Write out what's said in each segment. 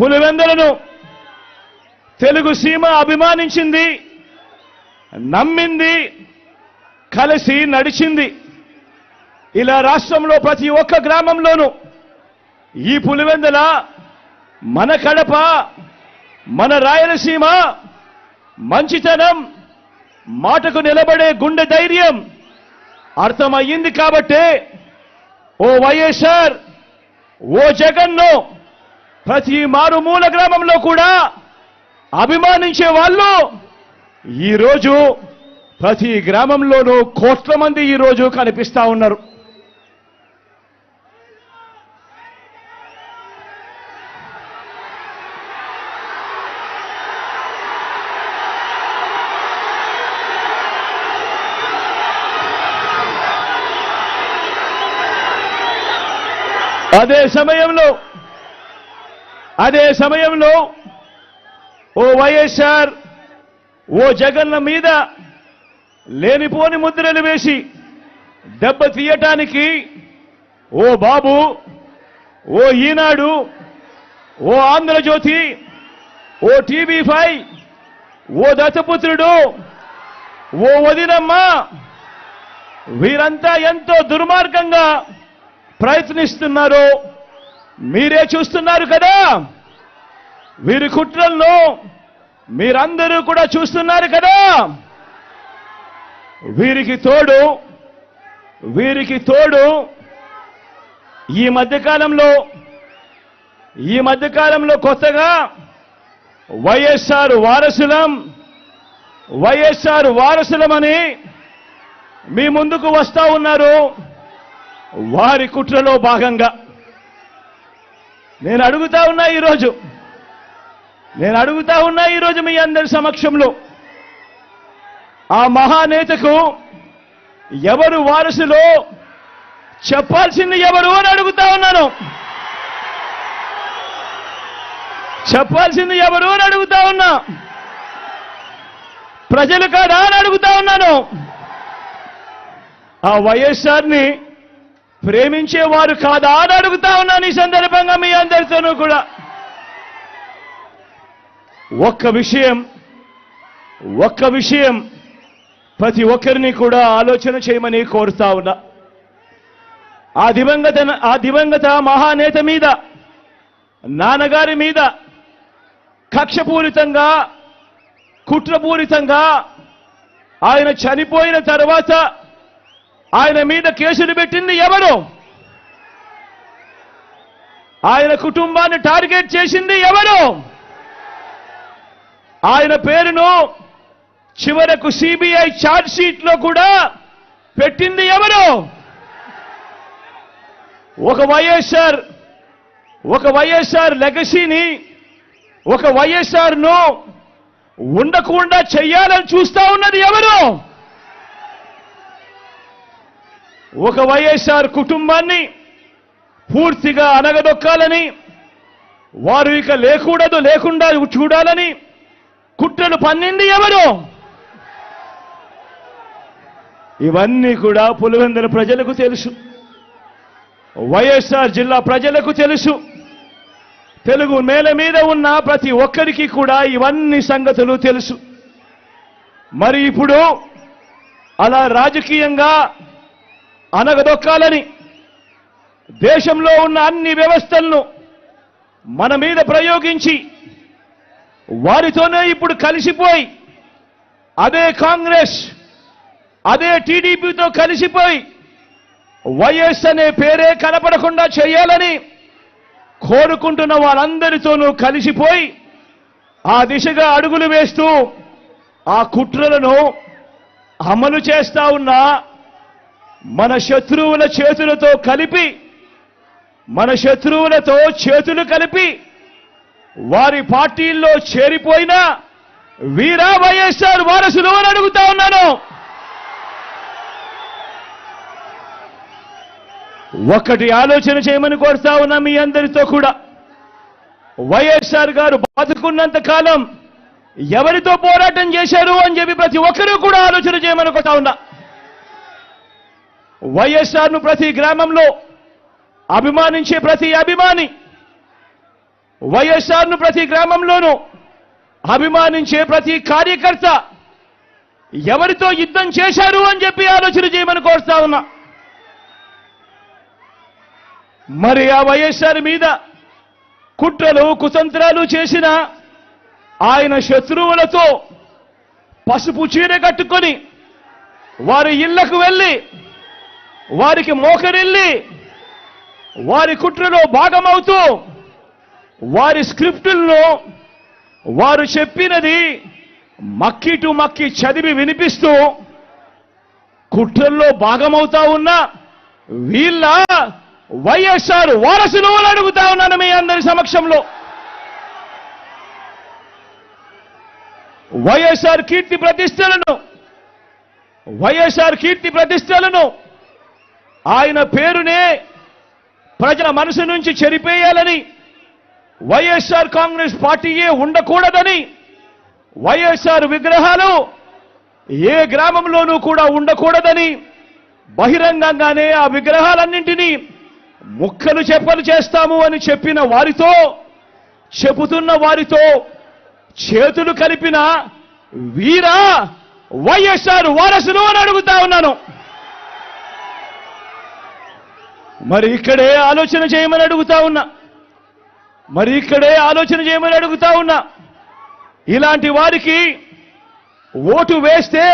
పులివెందులను తెలుగు సీమ అభిమానించింది, నమ్మింది, కలిసి నడిచింది. ఇలా రాష్ట్రంలో ప్రతి ఒక్క గ్రామంలోనూ ఈ పులివెందుల, మన కడప, మన రాయలసీమ మంచితనం, మాటకు నిలబడే గుండె ధైర్యం అర్థమయ్యింది. కాబట్టే ఓ వైఎస్ఆర్, ఓ జగన్ను ప్రతి మారుమూల గ్రామంలో కూడా అభిమానించే వాళ్ళు ఈరోజు ప్రతి గ్రామంలోనూ కోట్ల మంది ఈరోజు కనిపిస్తా ఉన్నారు. అదే సమయంలో ఓ వైఎస్ఆర్, ఓ జగన్ల మీద లేనిపోని ముద్రలు వేసి దెబ్బ తీయటానికి ఓ బాబు, ఓ ఈనాడు, ఓ ఆంధ్రజ్యోతి, ఓ టీవీ5, ఓ దత్తపుత్రుడు, ఓ వదినమ్మ, వీరంతా ఎంతో దుర్మార్గంగా ప్రయత్నిస్తున్నారో మీరే చూస్తున్నారు కదా. వీరి కుట్రలను మీరందరూ కూడా చూస్తున్నారు కదా. వీరికి తోడు ఈ మధ్యకాలంలో కొత్తగా వైఎస్ఆర్ వారసులమని మీ ముందుకు వస్తా ఉన్నారు. వారి కుట్రలో భాగంగా నేను అడుగుతా ఉన్నా ఈరోజు మీ అందరి సమక్షంలో, ఆ మహానేతకు ఎవరు వారసులో చెప్పాల్సింది ఎవరు అని అడుగుతా ఉన్నాను. చెప్పాల్సింది ఎవరు అని అడుగుతా ఉన్నా. ప్రజలు కాదా అని అడుగుతా ఉన్నాను. ఆ వైఎస్ఆర్ని ప్రేమించేవారు కాదా అని అడుగుతా ఉన్నాను. ఈ సందర్భంగా మీ అందరితోనూ కూడా ఒక్క విషయం ప్రతి ఒక్కరిని కూడా ఆలోచన చేయమని కోరుతా ఉన్నా. ఆ దివంగత మహానేత మీద, నాన్నగారి మీద కక్షపూరితంగా, కుట్రపూరితంగా ఆయన చనిపోయిన తర్వాత ఆయన మీద కేసులు పెట్టింది ఎవరు? ఆయన కుటుంబాన్ని టార్గెట్ చేసింది ఎవరు? ఆయన పేరును చివరకు సిబిఐ ఛార్జ్ షీట్ లో కూడా పెట్టింది ఎవరు? ఒక వైఎస్ఆర్ లెగసీని, ఒక వైఎస్ఆర్ ను ఉండకుండా చెయ్యాలని చూస్తా ఉన్నది ఎవరు? ఒక వైఎస్ఆర్ కుటుంబాన్ని పూర్తిగా అనగదొక్కాలని, వారు ఇక లేకుండా చూడాలని కుట్రలు పన్నింది ఎవరు? ఇవన్నీ కూడా పులివెందుల ప్రజలకు తెలుసు, వైఎస్ఆర్ జిల్లా ప్రజలకు తెలుసు. తెలుగు నేల మీద ఉన్న ప్రతి ఒక్కరికి కూడా ఇవన్నీ సంగతులు తెలుసు. మరి ఇప్పుడు అలా రాజకీయంగా అనగదొక్కాలని దేశంలో ఉన్న అన్ని వ్యవస్థలను మన మీద ప్రయోగించి వారితోనే ఇప్పుడు కలిసిపోయి, అదే కాంగ్రెస్, అదే టీడీపీతో కలిసిపోయి వైఎస్ అనే పేరే కనపడకుండా చేయాలని కోరుకుంటున్న వాళ్ళందరితోనూ కలిసిపోయి ఆ దిశగా అడుగులు వేస్తూ ఆ కుట్రలను అమలు చేస్తా ఉన్న మన శత్రువుల చేతులతో కలిపి, మన శత్రువులతో చేతులు కలిపి వారి పార్టీల్లో చేరిపోయిన వీరా వైఎస్ఆర్ వారసులు అని అడుగుతా ఉన్నాను. ఒక్కటి ఆలోచన చేయమని కోరుతా ఉన్నా మీ అందరితో కూడా. వైఎస్ఆర్ గారు బతుకున్నంత కాలం ఎవరితో పోరాటం చేశారు అని చెప్పి ప్రతి ఒక్కరూ కూడా ఆలోచన చేయమని కోరుతా ఉన్నా. వైఎస్ఆర్ను ప్రతి గ్రామంలో అభిమానించే ప్రతి అభిమాని వైఎస్ఆర్ను ప్రతి గ్రామంలోనూ అభిమానించే ప్రతి కార్యకర్త ఎవరితో యుద్ధం చేశారు అని చెప్పి ఆలోచన చేయమని కోరుతా ఉన్నా. మరి ఆ వైఎస్ఆర్ మీద కుట్రలు కుతంత్రాలు చేసిన ఆయన శత్రువులతో పసుపు చీర కట్టుకొని వారి ఇళ్లకు వెళ్ళి వారికి మోకరిల్లి వారి కుట్రలో భాగమవుతూ వారి స్క్రిప్టులను వారు చెప్పినది మక్కి టు మక్కి చదివి వినిపిస్తూ కుట్రల్లో భాగమవుతా ఉన్న వీళ్ళ వైఎస్ఆర్ వారసులు అని అడుగుతా ఉన్నాను మీ అందరి సమక్షంలో. వైఎస్ఆర్ కీర్తి ప్రతిష్టలను ఆయన పేరునే ప్రజల మనసు నుంచి చెరిపేయాలని, వైఎస్ఆర్ కాంగ్రెస్ పార్టీయే ఉండకూడదని, వైఎస్ఆర్ విగ్రహాలు ఏ గ్రామంలోనూ కూడా ఉండకూడదని బహిరంగంగానే ఆ విగ్రహాలన్నింటినీ ముక్కలు చెప్పలు చేస్తాము అని చెబుతున్న వారితో చేతులు కలిపిన వీరా వైఎస్ఆర్ వారసులు అని అడుగుతా ఉన్నాను. మరి ఇక్కడే ఆలోచన చేయమని అడుగుతా ఉన్నా. ఇలాంటి వారికి ఓటు వేస్తే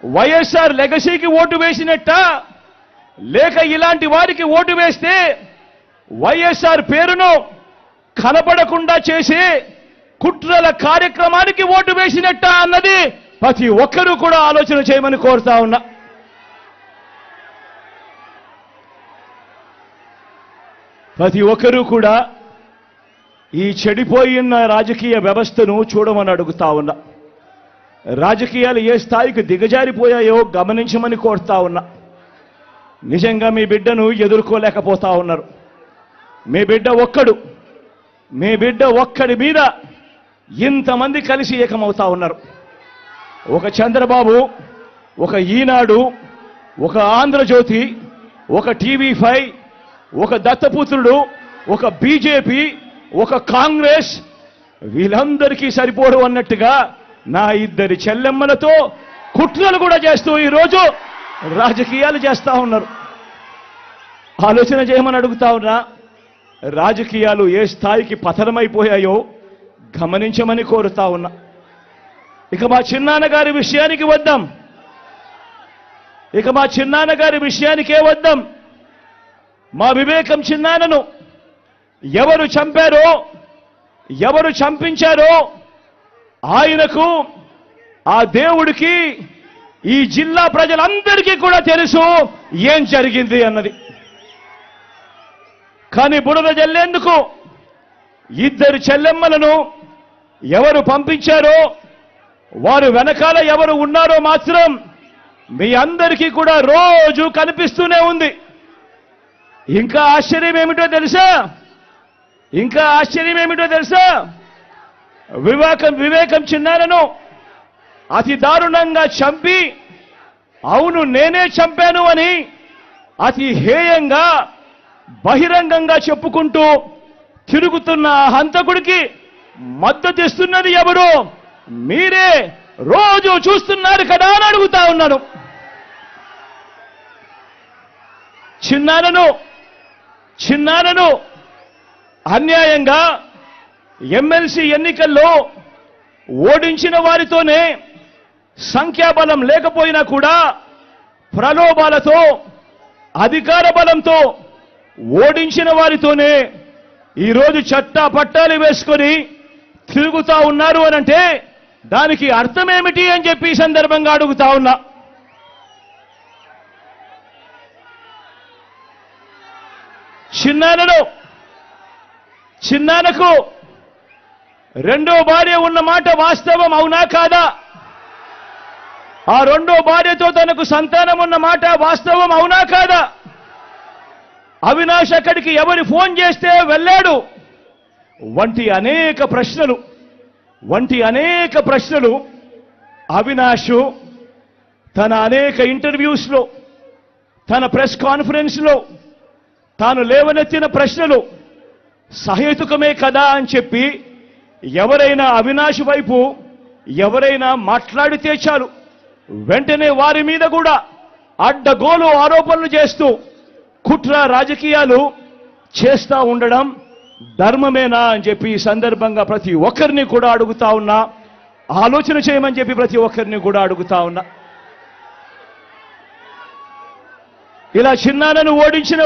వైఎస్ఆర్ లెగసీకి ఓటు వేసినట్ట, లేక ఇలాంటి వారికి ఓటు వేస్తే వైఎస్ఆర్ పేరును కనపడకుండా చేసే కుట్రల కార్యక్రమానికి ఓటు వేసినట్ట అన్నది ప్రతి ఒక్కరూ కూడా ఆలోచన చేయమని కోరుతా ఉన్నా. ప్రతి ఒక్కరూ కూడా ఈ చెడిపోయిన రాజకీయ వ్యవస్థను చూడమని అడుగుతా ఉన్నా. రాజకీయాలు ఏ స్థాయికి దిగజారిపోయాయో గమనించమని కోరుతా ఉన్నా. నిజంగా మీ బిడ్డను ఎదుర్కోలేకపోతా ఉన్నారు. మీ బిడ్డ ఒక్కడి మీద ఇంతమంది కలిసి ఏకమవుతా ఉన్నారు. ఒక చంద్రబాబు, ఒక ఈనాడు, ఒక ఆంధ్రజ్యోతి, ఒక టీవీ5, ఒక దత్తపుత్రుడు, ఒక బీజేపీ, ఒక కాంగ్రెస్, వీళ్ళందరికీ సరిపోడు అన్నట్టుగా నా ఇద్దరి చెల్లెమ్మలతో కుట్రలు కూడా చేస్తూ ఈరోజు రాజకీయాలు చేస్తా ఉన్నారు. ఆలోచన చేయమని అడుగుతా ఉన్నా. రాజకీయాలు ఏ స్థాయికి పతనమైపోయాయో గమనించమని కోరుతా ఉన్నా. ఇక మా చిన్నాన్నగారి విషయానికే వద్దాం. మా వివేకం చిన్నాన్నను ఎవరు చంపారో, ఎవరు చంపించారో ఆయనకు, ఆ దేవుడికి, ఈ జిల్లా ప్రజలందరికీ కూడా తెలుసు ఏం జరిగింది అన్నది. కానీ బురద జల్లేందుకు ఇద్దరు చెల్లెమ్మలను ఎవరు పంపించారో, వారు వెనకాల ఎవరు ఉన్నారో మాత్రం మీ అందరికీ కూడా రోజు కనిపిస్తూనే ఉంది. ఇంకా ఆశ్చర్యం ఏమిటో తెలుసా? వివేకం చిన్నారను అతి దారుణంగా చంపి, అవును నేనే చంపాను అని అతి హేయంగా బహిరంగంగా చెప్పుకుంటూ తిరుగుతున్న హంతకుడికి మద్దతిస్తున్నది ఎవరు? మీరే రోజు చూస్తున్నారు కదా అని అడుగుతా ఉన్నాను. చిన్నారను అన్యాయంగా ఎమ్మెల్సీ ఎన్నికల్లో ఓడించిన వారితోనే, సంఖ్యాబలం లేకపోయినా కూడా ప్రలోభాలతో, అధికార బలంతో ఓడించిన వారితోనే ఈరోజు చట్టా పట్టాలు వేసుకొని తిరుగుతా ఉన్నారు అనంటే దానికి అర్థమేమిటి అని చెప్పి ఈ సందర్భంగా అడుగుతా ఉన్నా. చిన్నానకు రెండో భార్య ఉన్న మాట వాస్తవం అవునా కాదా? ఆ రెండో భార్యతో తనకు సంతానం ఉన్న మాట వాస్తవం అవునా కాదా? అవినాష్ అక్కడికి ఎవరు ఫోన్ చేస్తే వెళ్ళాడు వంటి అనేక ప్రశ్నలు అవినాష్ తన అనేక ఇంటర్వ్యూస్లో, తన ప్రెస్ కాన్ఫరెన్స్లో, తాను లేవనెత్తిన ప్రశ్నలు సహేతుకమే కదా అని చెప్పి ఎవరైనా అవినాష్ వైపు ఎవరైనా మాట్లాడితే చాలు వెంటనే వారి మీద కూడా అడ్డగోలు ఆరోపణలు చేస్తూ కుట్ర రాజకీయాలు చేస్తా ఉండడం ధర్మమేనా అని చెప్పి ఈ సందర్భంగా ప్రతి ఒక్కరిని కూడా అడుగుతా ఉన్నా. ఆలోచన చేయమని చెప్పి ప్రతి ఒక్కరిని కూడా అడుగుతా ఉన్నా. ఇలా చిన్నాన్నను ఓడించిన